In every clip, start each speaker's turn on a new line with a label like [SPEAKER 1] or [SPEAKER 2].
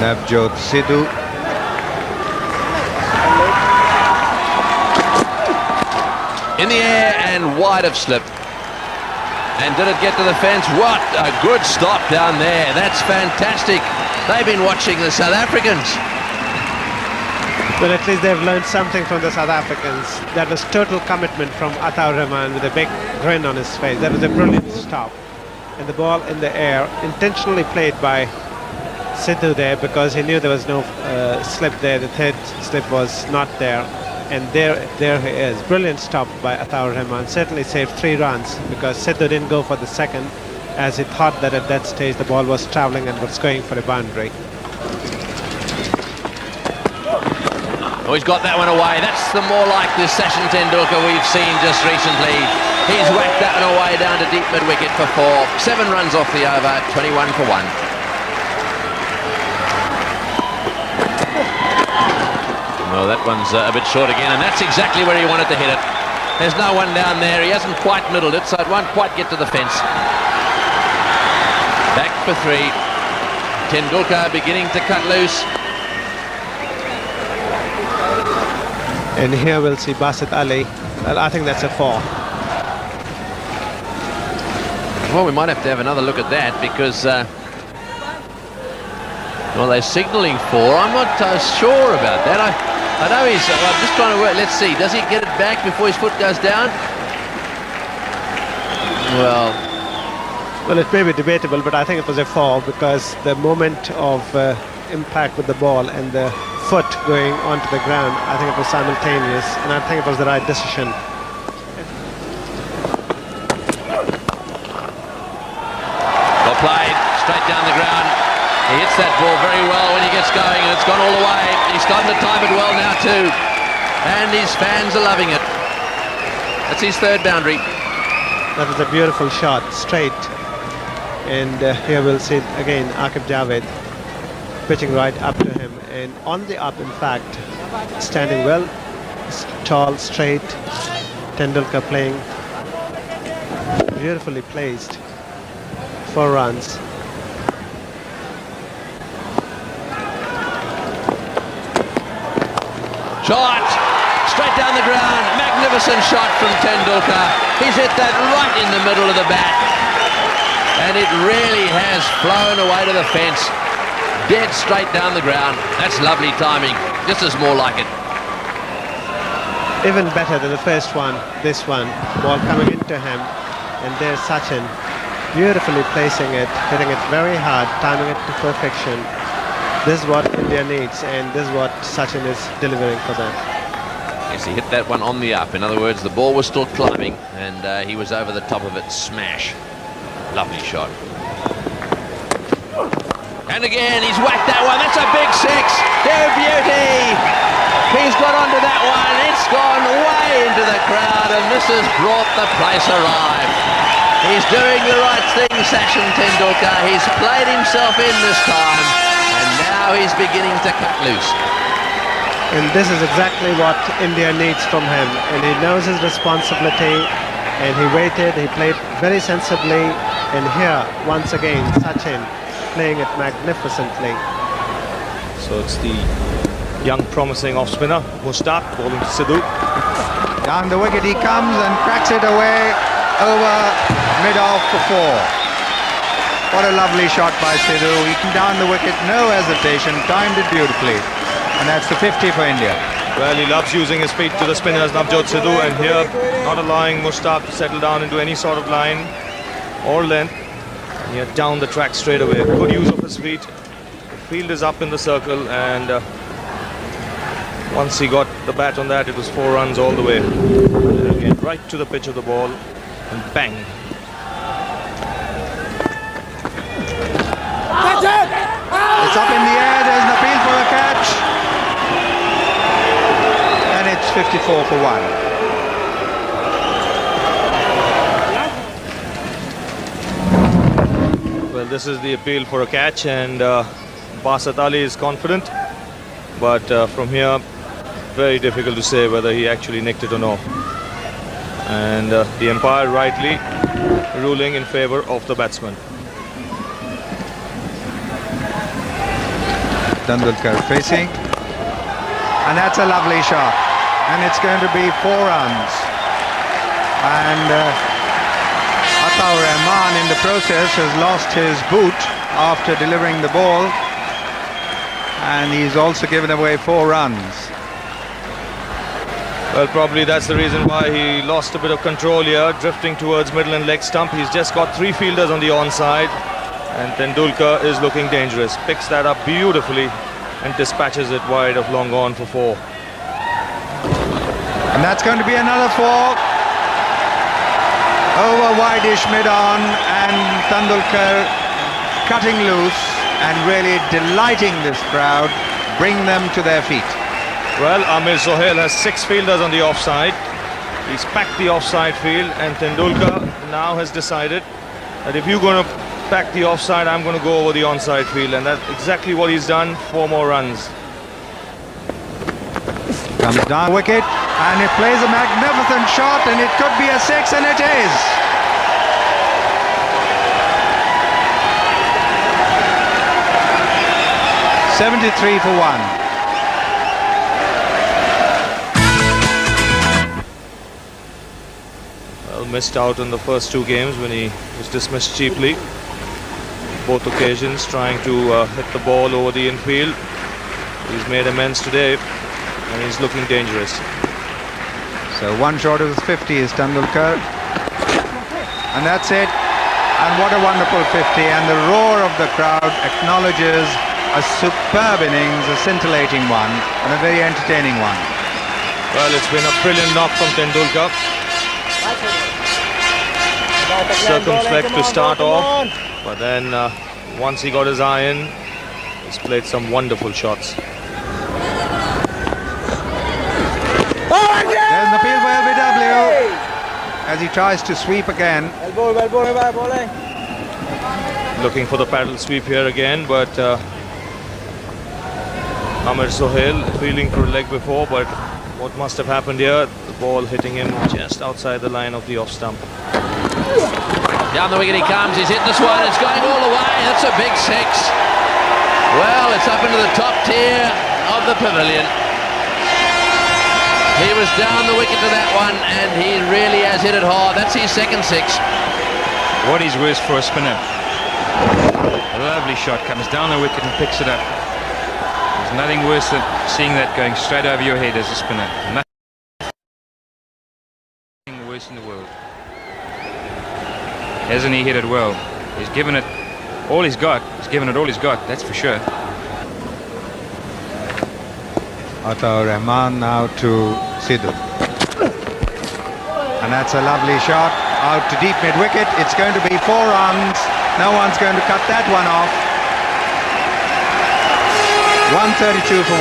[SPEAKER 1] Navjot, Sidhu.
[SPEAKER 2] In the air and wide of slip. And did it get to the fence? What a good stop down there. That's fantastic. They've been watching the South Africans.
[SPEAKER 3] But at least they've learned something from the South Africans. That was total commitment from Ataur Rahman with a big grin on his face. That was a brilliant stop. And the ball in the air, intentionally played by Sidhu there, because he knew there was no slip there. The third slip was not there. And there he is. Brilliant stop by Ataur Rahman. Certainly saved 3 runs, because Sidhu didn't go for the second, as he thought that at that stage the ball was travelling and was going for a boundary.
[SPEAKER 2] Oh, he's got that one away. That's the more like the Sachin Tendulkar we've seen just recently. He's whacked that one away down to deep mid-wicket for 4. 7 runs off the over, 21 for 1. Well, that one's a bit short again, and that's exactly where he wanted to hit it. There's no one down there. He hasn't quite middled it, so it won't quite get to the fence. Back for 3. Tendulkar beginning to cut loose.
[SPEAKER 3] And here we'll see Basit Ali. Well, I think that's a 4.
[SPEAKER 2] Well, we might have to have another look at that, because well, they're signalling 4. I'm not sure about that. I know he's... I'm just trying to work. Let's see. Does he get it back before his foot goes down? Well,
[SPEAKER 3] it may be debatable, but I think it was a 4, because the moment of impact with the ball and the foot going onto the ground, I think it was simultaneous, and I think it was the right decision.
[SPEAKER 2] Well played, straight down the ground. He hits that ball very well when he gets going, and it's gone all the way. He's starting to time it well now too, and his fans are loving it. That's his 3rd boundary.
[SPEAKER 3] That was a beautiful shot, straight. And here we'll see again Aqib Javed pitching right up to him, and on the up, in fact, standing well, tall, straight. Tendulkar playing beautifully placed. 4 runs.
[SPEAKER 2] Shot! Straight down the ground. Magnificent shot from Tendulkar. He's hit that right in the middle of the bat. And it really has flown away to the fence. Dead straight down the ground. That's lovely timing. This is more like it.
[SPEAKER 3] Even better than the first one, this one. Ball coming into him. And there's Sachin. Beautifully placing it, hitting it very hard, timing it to perfection. This is what India needs, and this is what Sachin is delivering for them.
[SPEAKER 2] Yes, he hit that one on the up. In other words, the ball was still climbing, and he was over the top of it. Smash. Lovely shot. And again, he's whacked that one. That's a big 6. Dear beauty. He's got onto that one. It's gone way into the crowd, and this has brought the place alive. He's doing the right thing, Sachin Tendulkar. He's played himself in this time, and now he's beginning to cut loose.
[SPEAKER 3] And this is exactly what India needs from him. And he knows his responsibility, and he waited, he played very sensibly. And here, once again, Sachin playing it magnificently.
[SPEAKER 4] So it's the young promising off spinner, Mushtaq, bowling to Sidhu.
[SPEAKER 1] Down the wicket he comes and cracks it away over mid-off for 4. What a lovely shot by Sidhu. He came down the wicket, no hesitation, timed it beautifully. And that's the 50 for India.
[SPEAKER 4] Well, he loves using his feet to the spinners, Navjot Sidhu, and here not allowing Mushtaq to settle down into any sort of line or length. And here down the track straight away. Good use of his feet. The field is up in the circle, and once he got the bat on that, it was 4 runs all the way. And again, right to the pitch of the ball, and bang.
[SPEAKER 1] It's up in the air, there's an appeal for a catch. And it's 54 for 1.
[SPEAKER 4] Well, this is the appeal for a catch, and Basit Ali is confident, but from here, very difficult to say whether he actually nicked it or not. And the umpire rightly ruling in favor of the batsman.
[SPEAKER 1] Tendulkar facing. And that's a lovely shot. And it's going to be 4 runs. And Ataur Rahman in the process has lost his boot after delivering the ball. And he's also given away 4 runs.
[SPEAKER 4] Well, probably that's the reason why he lost a bit of control here, drifting towards middle and leg stump. He's just got 3 fielders on the onside, and Tendulkar is looking dangerous. Picks that up beautifully and dispatches it wide of long on for 4.
[SPEAKER 1] And that's going to be another 4. Over wide-ish mid-on, and Tendulkar cutting loose and really delighting this crowd, bring them to their feet.
[SPEAKER 4] Well, Amir Sohail has 6 fielders on the offside. He's packed the offside field, and Tendulkar now has decided that if you're going to pack the offside, I'm going to go over the onside field, and that's exactly what he's done. 4 more runs.
[SPEAKER 1] Comes down wicket, and it plays a magnificent shot, and it could be a 6, and it is. .73 for 1.
[SPEAKER 4] Missed out on the first 2 games when he was dismissed cheaply. Both occasions trying to hit the ball over the infield. He's made amends today and he's looking dangerous.
[SPEAKER 1] So 1 short of 50 is Tendulkar. And that's it. And what a wonderful 50. And the roar of the crowd acknowledges a superb innings, a scintillating one, and a very entertaining one.
[SPEAKER 4] Well, it's been a brilliant knock from Tendulkar. Circumspect to start off, but then once he got his eye in, he's played some wonderful shots.
[SPEAKER 1] There's an appeal for LBW as he tries to sweep again.
[SPEAKER 4] Looking for the paddle sweep here again, but Amir Sohail feeling for a leg before, but what must have happened here, the ball hitting him just outside the line of the off stump.
[SPEAKER 2] Down the wicket he comes, he's hit this one, it's going all the way, that's a big 6. Well, it's up into the top tier of the pavilion. He was down the wicket to that one, and he really has hit it hard. That's his second 6.
[SPEAKER 5] What is worse for a spinner? A lovely shot, comes down the wicket and picks it up. There's nothing worse than seeing that going straight over your head as a spinner. Nothing worse in the world. Hasn't he hit it well? He's given it all he's got. He's given it all he's got, that's for sure.
[SPEAKER 1] Ataur Rahman now to Sidhu. And that's a lovely shot out to deep mid-wicket. It's going to be 4 runs. No one's going to cut that one off. 132 for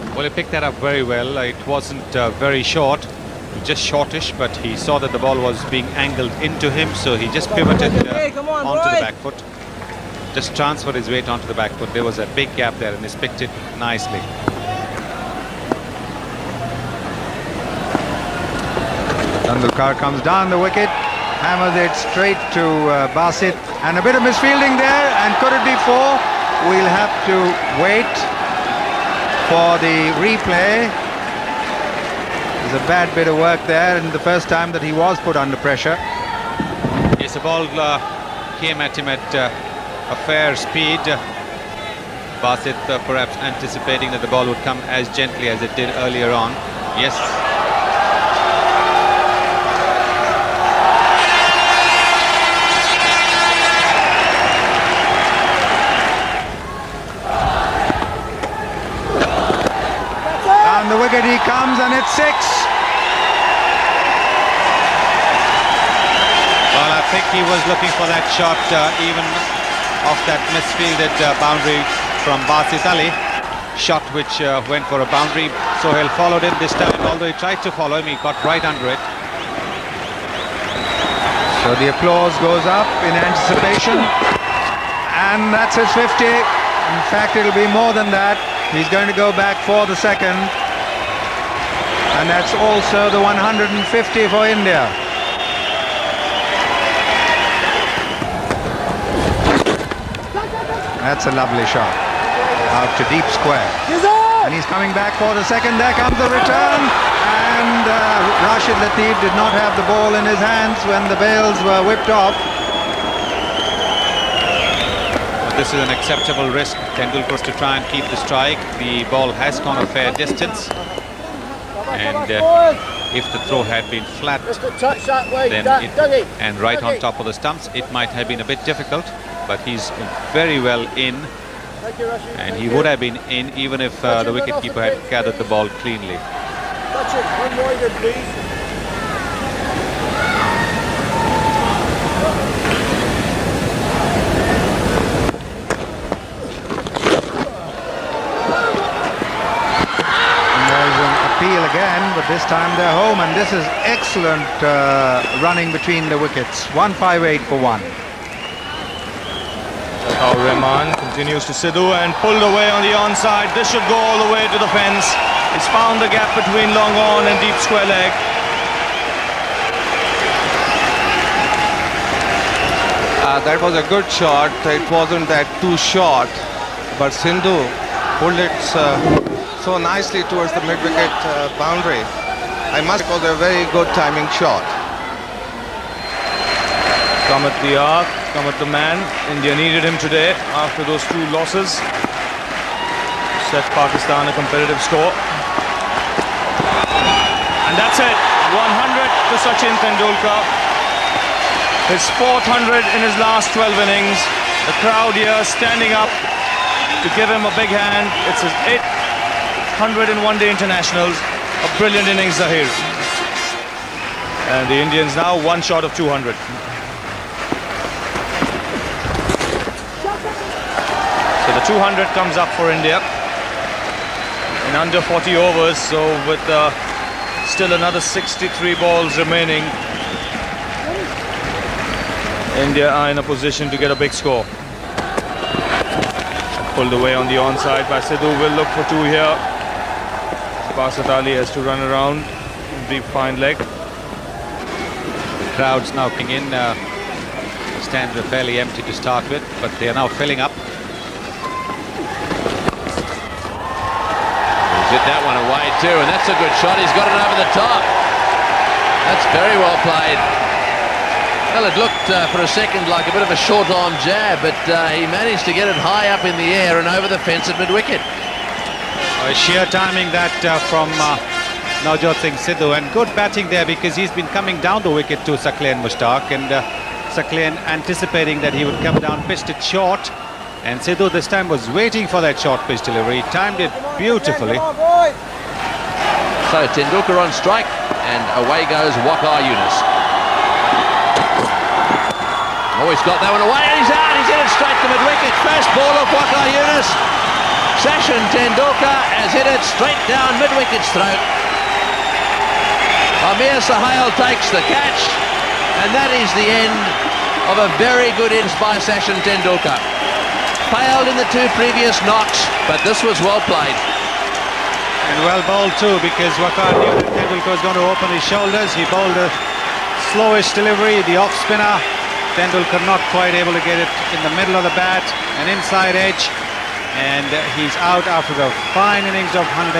[SPEAKER 1] 1.
[SPEAKER 6] Well, he picked that up very well. It wasn't very short, just shortish, but he saw that the ball was being angled into him, so he just pivoted onto the back foot. Just transferred his weight onto the back foot. There was a big gap there and he's picked it nicely.
[SPEAKER 1] Tendulkar comes down the wicket, hammers it straight to Basit, and a bit of misfielding there, and could it be 4? We'll have to wait for the replay. There's a bad bit of work there, and the first time that he was put under pressure.
[SPEAKER 6] Yes, the ball came at him at a fair speed. Basit perhaps anticipating that the ball would come as gently as it did earlier on. Yes.
[SPEAKER 1] Down the wicket he comes, and it's 6.
[SPEAKER 6] Well, I think he was looking for that shot even off that misfielded boundary from Basit Ali. Shot which went for a boundary. Sohail followed him this time, although he tried to follow him, he got right under it.
[SPEAKER 1] So the applause goes up in anticipation, and that's his 50. In fact, it'll be more than that. He's going to go back for the second, and that's also the 150 for India. That's a lovely shot. Out to deep square. And he's coming back for the second. There comes the return. And Rashid Latif did not have the ball in his hands when the bails were whipped off.
[SPEAKER 6] This is an acceptable risk. Tendulkar to try and keep the strike. The ball has gone a fair distance. And if the throw had been flat then and right on top of the stumps, it might have been a bit difficult. But he's very well in. And he would have been in even if the wicketkeeper had gathered the ball cleanly.
[SPEAKER 7] Sachin, one wider, please.
[SPEAKER 1] Appeal again, but this time they're home, and this is excellent running between the wickets. 158 for 1.
[SPEAKER 4] Now Rahman continues to Sidhu and pulled away on the onside. This should go all the way to the fence. He's found the gap between long on and deep square leg.
[SPEAKER 8] That was a good shot. It wasn't that too short, but Sidhu pulled it so nicely towards the mid-wicket boundary. I must call it a very good timing shot.
[SPEAKER 4] Come at the arc, come at the man. India needed him today after those 2 losses. Set Pakistan a competitive score. And that's it. 100 to Sachin Tendulkar. His 400 in his last 12 innings. The crowd here standing up to give him a big hand. It's his 800 in one-day internationals. A brilliant innings, Zahir. And the Indians now 1 short of 200. So the 200 comes up for India in under 40 overs. So with still another 63 balls remaining, India are in a position to get a big score. Pulled away on the onside by Sidhu. Will look for 2 here. Basit Ali has to run around. Deep fine leg.
[SPEAKER 6] Crowds now coming in. Stands are fairly empty to start with, but they are now filling up.
[SPEAKER 2] He's hit that one away too, and that's a good shot. He's got it over the top. That's very well played. Well, it looked for a second like a bit of a short-arm jab, but he managed to get it high up in the air and over the fence at mid-wicket.
[SPEAKER 6] Sheer timing that from Navjot Sidhu, and good batting there because he's been coming down the wicket to Saqlain Mushtaq, and Saqlain anticipating that he would come down, pitched it short, and Sidhu this time was waiting for that short pitch delivery. He timed it beautifully.
[SPEAKER 2] So Tendulkar on strike, and away goes Waqar Younis. Oh, he's got that one away, and he's out. He's hit it straight to mid-wicket. First ball of Waqar Younis. Sachin Tendulkar has hit it straight down mid-wicket's throat. Amir Sohail takes the catch, and that is the end of a very good innings by Sachin Tendulkar. Failed in the 2 previous knocks, but this was well played.
[SPEAKER 6] And well bowled too, because Waqar knew that Tendulkar was going to open his shoulders. He bowled a slowish delivery, the off-spinner. Tendulkar not quite able to get it in the middle of the bat, an inside edge, and he's out after the fine innings of 108.